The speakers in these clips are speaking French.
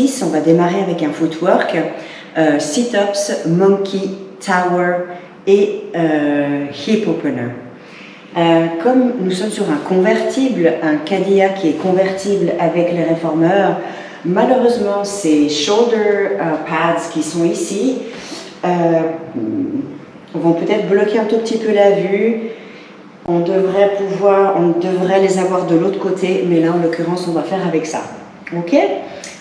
exercices. On va démarrer avec un footwork, sit-ups, monkey, tower et hip opener. Comme nous sommes sur un convertible, un Cadillac qui est convertible avec les réformeurs, malheureusement ces shoulder pads qui sont ici vont peut-être bloquer un tout petit peu la vue. On devrait les avoir de l'autre côté, mais là en l'occurrence on va faire avec ça. Ok?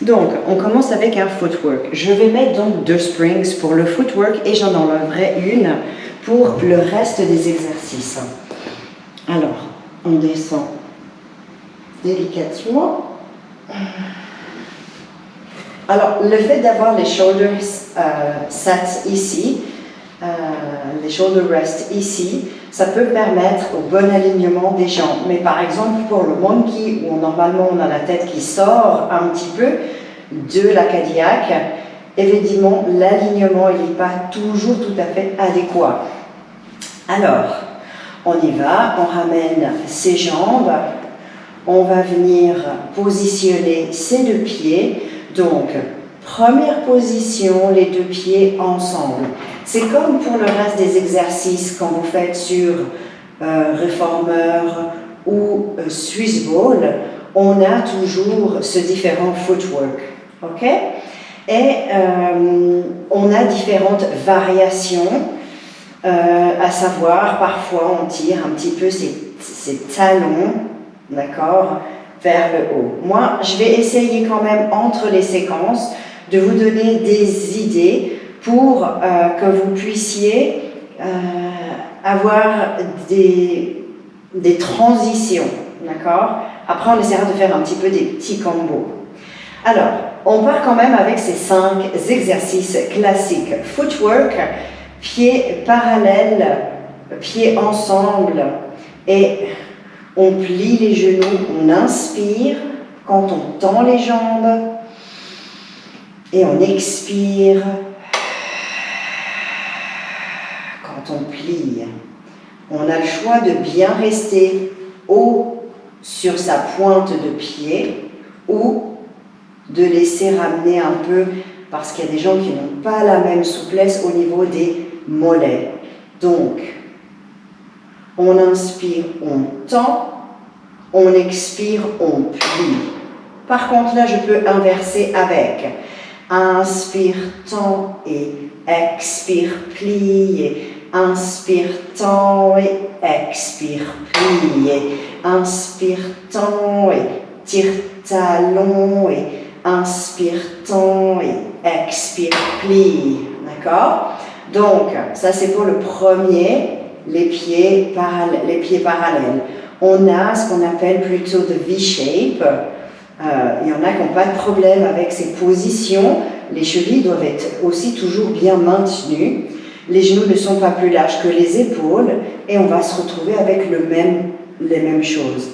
Donc on commence avec un footwork. Je vais mettre donc 2 springs pour le footwork et j'en enlèverai une pour le reste des exercices. Alors, on descend délicatement. Alors, le fait d'avoir les shoulders set ici, les shoulder rest ici, ça peut permettre au bon alignement des jambes. Mais par exemple, pour le monkey, où normalement on a la tête qui sort un petit peu de la Cadillac, évidemment, l'alignement n'est pas toujours tout à fait adéquat. Alors, on y va, on ramène ses jambes, on va venir positionner ses 2 pieds. Donc, première position, les 2 pieds ensemble. C'est comme pour le reste des exercices quand vous faites sur réformeur ou Swiss ball, on a toujours ce différent footwork. Ok? Et on a différentes variations. À savoir, parfois on tire un petit peu ses talons, d'accord, vers le haut. Moi, je vais essayer quand même entre les séquences de vous donner des idées pour que vous puissiez avoir des transitions, d'accord. Après, on essaiera de faire un petit peu des petits combos. Alors, on part quand même avec ces 5 exercices classiques. Footwork, pieds parallèles, pieds ensemble et on plie les genoux, on inspire quand on tend les jambes et on expire quand on plie. On a le choix de bien rester haut sur sa pointe de pied ou de laisser ramener un peu parce qu'il y a des gens qui n'ont pas la même souplesse au niveau des mollets. Donc, on inspire, on tend, on expire, on plie. Par contre, là, je peux inverser avec inspire, tend et expire, plie. Et inspire, tend et expire, plie. Et inspire, tend et tire talon et inspire, tend et expire, plie. D'accord? Donc, ça c'est pour le premier, les pieds parallèles. On a ce qu'on appelle plutôt de V-shape. Il y en a qui n'ont pas de problème avec ces positions. Les chevilles doivent être aussi toujours bien maintenues. Les genoux ne sont pas plus larges que les épaules et on va se retrouver avec les mêmes choses.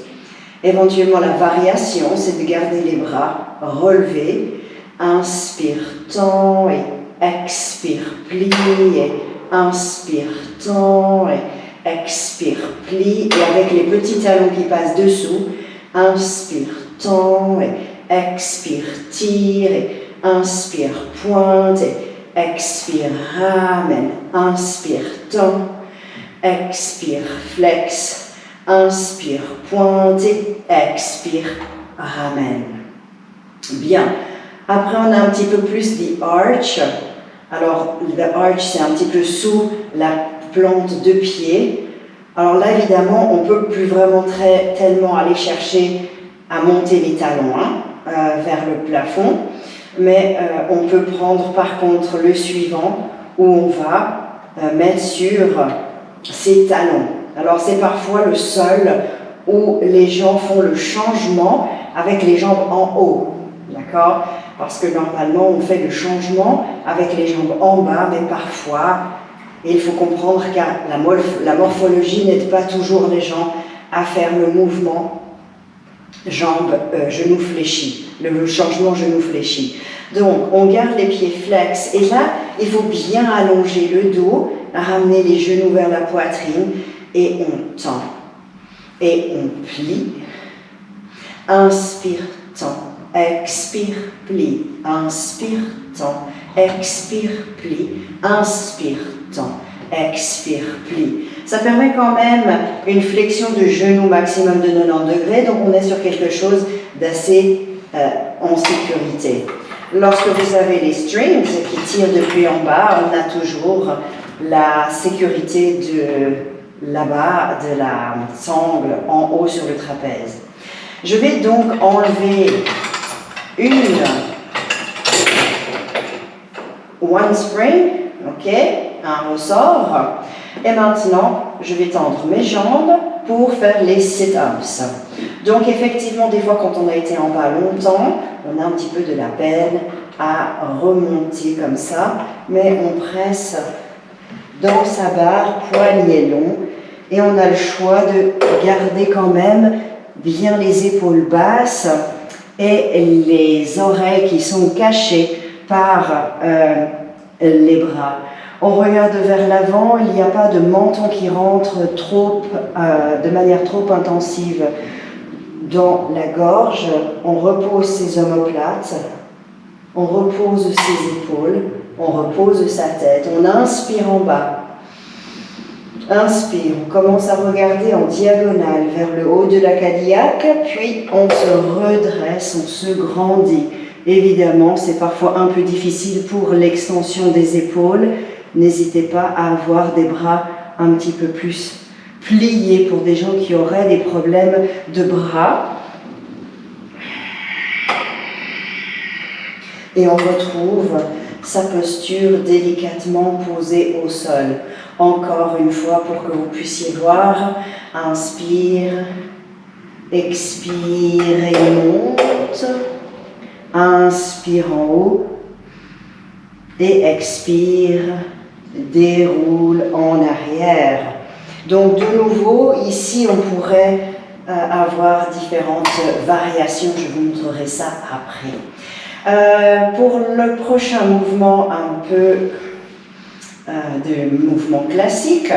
Éventuellement, la variation, c'est de garder les bras relevés. Inspire, tend et expire, plie, et inspire, tend, et expire, plie, et avec les petits talons qui passent dessous, inspire, tend, et expire, tire, et inspire, pointe, et expire, ramène, inspire, tend, expire, flex, inspire, pointe, et expire, ramène. Bien. Après, on a un petit peu plus the arch. Alors, the arch, c'est un petit peu sous la plante de pied. Alors là, évidemment, on ne peut plus vraiment tellement aller chercher à monter les talons vers le plafond. Mais on peut prendre, par contre, le suivant où on va mettre sur ses talons. Alors, c'est parfois le seul où les gens font le changement avec les jambes en haut. D'accord? Parce que normalement, on fait le changement avec les jambes en bas, mais parfois, il faut comprendre que la morphologie n'aide pas toujours les gens à faire le mouvement genoux fléchis, le changement genou fléchi. Donc, on garde les pieds flex, et là, il faut bien allonger le dos, ramener les genoux vers la poitrine, et on tend, et on plie. Inspire, tend. expire, plie, inspire, tend, expire, plie, inspire, tend, expire, plie. Ça permet quand même une flexion de genou maximum de 90 degrés, donc on est sur quelque chose d'assez en sécurité. Lorsque vous avez les strings qui tirent depuis en bas, on a toujours la sécurité de là-bas, de la sangle en haut sur le trapèze. Je vais donc enlever one spring, ok, un ressort. Et maintenant, je vais tendre mes jambes pour faire les sit-ups. Donc effectivement, des fois, quand on a été en bas longtemps, on a un petit peu de la peine à remonter comme ça, mais on presse dans sa barre, poignet long, et on a le choix de garder quand même bien les épaules basses et les oreilles qui sont cachées par les bras. On regarde vers l'avant, il n'y a pas de menton qui rentre de manière trop intensive dans la gorge. On repose ses omoplates, on repose ses épaules, on repose sa tête, on inspire en bas. Inspire, on commence à regarder en diagonale vers le haut de la Cadillac, puis on se redresse, on se grandit. Évidemment, c'est parfois un peu difficile pour l'extension des épaules. N'hésitez pas à avoir des bras un petit peu plus pliés pour des gens qui auraient des problèmes de bras. Et on retrouve sa posture délicatement posée au sol. Encore une fois pour que vous puissiez voir. Inspire, expire et monte. Inspire en haut et expire, déroule en arrière. Donc de nouveau, ici on pourrait avoir différentes variations, je vous montrerai ça après. Pour le prochain mouvement, un peu de mouvement classique,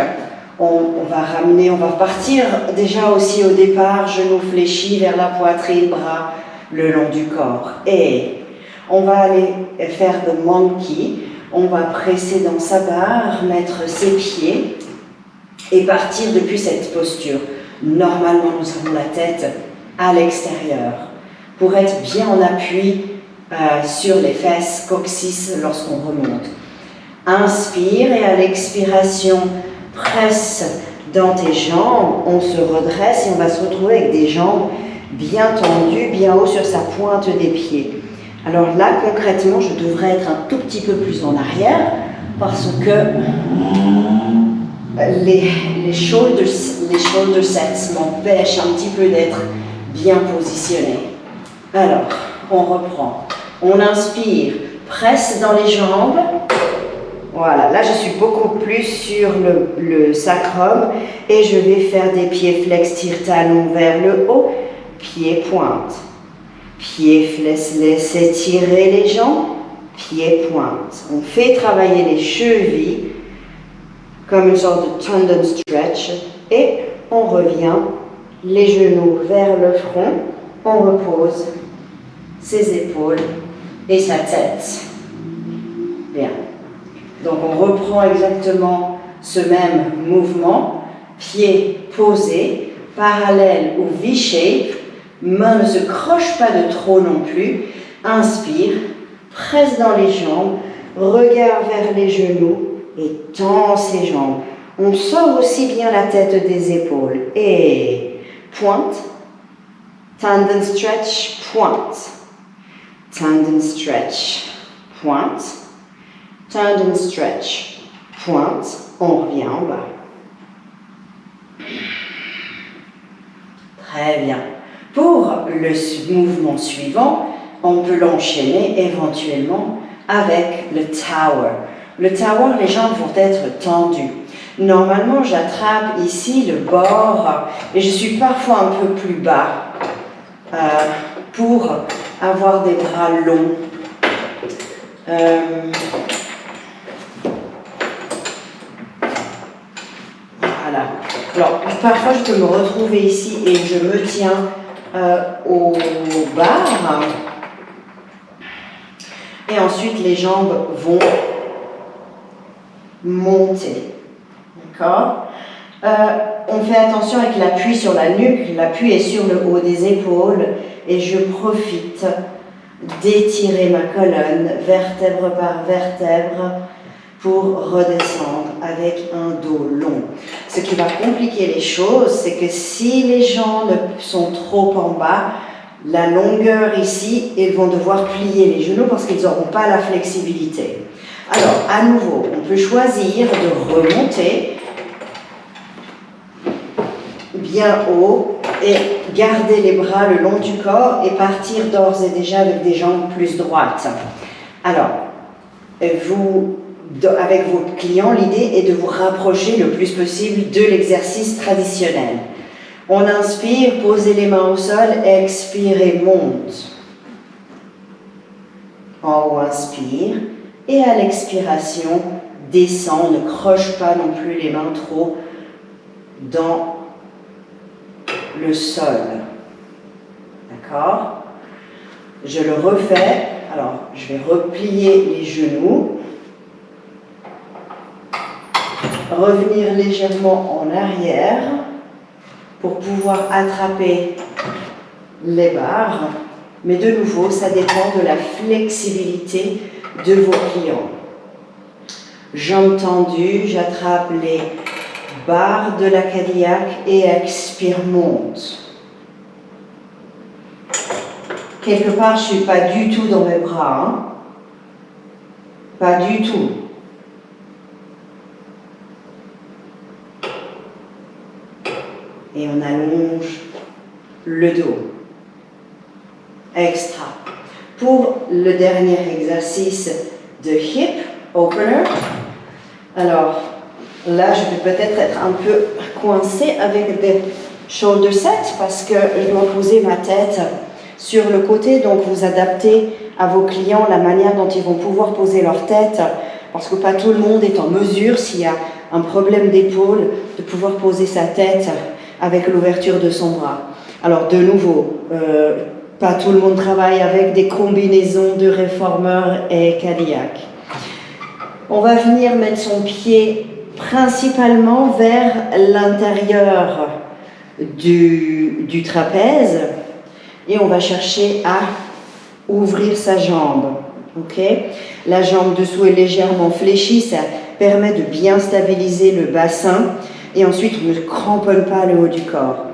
on va partir déjà aussi au départ, genoux fléchis vers la poitrine, bras le long du corps. Et on va aller faire le monkey. On va presser dans sa barre, mettre ses pieds et partir depuis cette posture. Normalement, nous avons la tête à l'extérieur pour être bien en appui sur les fesses, coccyx lorsqu'on remonte. Inspire et à l'expiration, presse dans tes jambes. On se redresse et on va se retrouver avec des jambes bien tendues, bien haut sur sa pointe des pieds. Alors là, concrètement, je devrais être un tout petit peu plus en arrière parce que les shoulder sets m'empêchent un petit peu d'être bien positionné. Alors, on reprend. On inspire, presse dans les jambes. Voilà, là je suis beaucoup plus sur le sacrum et je vais faire des pieds flex, tire-talon vers le haut, pied pointe. Pied flex, laissez tirer les jambes, pied pointe. On fait travailler les chevilles comme une sorte de tendon stretch et on revient les genoux vers le front, on repose ses épaules et sa tête. Bien. Donc on reprend exactement ce même mouvement, pied posé, parallèle ou V-shape, main ne se croche pas de trop non plus, inspire, presse dans les jambes, regard vers les genoux et tend ses jambes. On sort aussi bien la tête des épaules et pointe, tendon stretch, pointe, tendon stretch, pointe, tendon stretch, pointe, on revient en bas. Très bien. Pour le mouvement suivant, on peut l'enchaîner éventuellement avec le tower. Le tower, les jambes vont être tendues. Normalement, j'attrape ici le bord et je suis parfois un peu plus bas pour avoir des bras longs. Voilà. Alors, parfois, je peux me retrouver ici et je me tiens au bar. Et ensuite, les jambes vont monter. D'accord? On fait attention avec l'appui sur la nuque. L'appui est sur le haut des épaules. Et je profite d'étirer ma colonne, vertèbre par vertèbre, pour redescendre avec un dos long. Ce qui va compliquer les choses, c'est que si les jambes sont trop en bas, la longueur ici, ils vont devoir plier les genoux parce qu'ils n'auront pas la flexibilité. Alors, à nouveau, on peut choisir de remonter bien haut et garder les bras le long du corps et partir d'ores et déjà avec des jambes plus droites. Alors, avec vos clients, l'idée est de vous rapprocher le plus possible de l'exercice traditionnel. On inspire, posez les mains au sol, expire et monte. En haut, inspire. Et à l'expiration, descend, ne croche pas non plus les mains trop dans le sol. D'accord? Je le refais. Alors, je vais replier les genoux. Revenir légèrement en arrière pour pouvoir attraper les barres. Mais de nouveau, ça dépend de la flexibilité de vos clients. Jambes tendues, j'attrape les barre de la cardiaque et expire, monte. Quelque part, je ne suis pas du tout dans mes bras. Hein? Pas du tout. Et on allonge le dos. Extra. Pour le dernier exercice de hip opener, alors, là, je vais peut-être être un peu coincée avec des shoulder sets parce que je dois poser ma tête sur le côté. Donc, vous adaptez à vos clients la manière dont ils vont pouvoir poser leur tête parce que pas tout le monde est en mesure, s'il y a un problème d'épaule, de pouvoir poser sa tête avec l'ouverture de son bras. Alors, de nouveau, pas tout le monde travaille avec des combinaisons de réformeurs et cardiaques. On va venir mettre son pied principalement vers l'intérieur du trapèze et on va chercher à ouvrir sa jambe. Okay? La jambe dessous est légèrement fléchie, ça permet de bien stabiliser le bassin et ensuite on ne cramponne pas le haut du corps.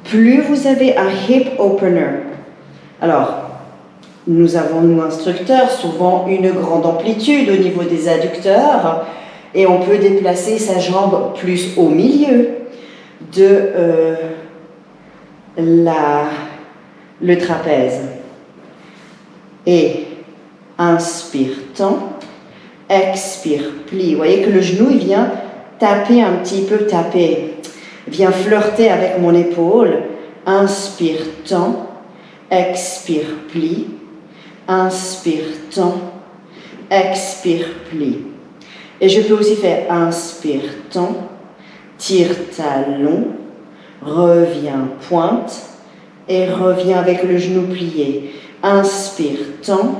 Plus vous avez un hip opener, alors nous avons, nous instructeurs, souvent une grande amplitude au niveau des adducteurs et on peut déplacer sa jambe plus au milieu de le trapèze. Et inspire, tend, expire, plie. Vous voyez que le genou, il vient taper un petit peu, vient flirter avec mon épaule. Inspire, tend, expire, plie. Inspire, tend, expire, plie. Et je peux aussi faire inspire, tend, tire talon, reviens, pointe, et reviens avec le genou plié. Inspire, tend,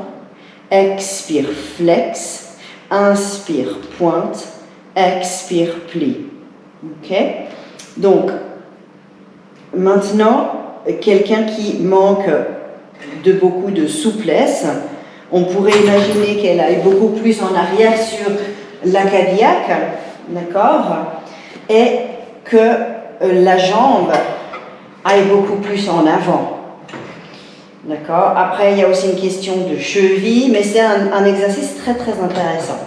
expire, flex, inspire, pointe, expire, plie. Ok? Donc, maintenant, quelqu'un qui manque de beaucoup de souplesse, on pourrait imaginer qu'elle aille beaucoup plus en arrière sur la cardiaque, d'accord? Et que la jambe aille beaucoup plus en avant. D'accord? Après, il y a aussi une question de cheville, mais c'est un exercice très très intéressant.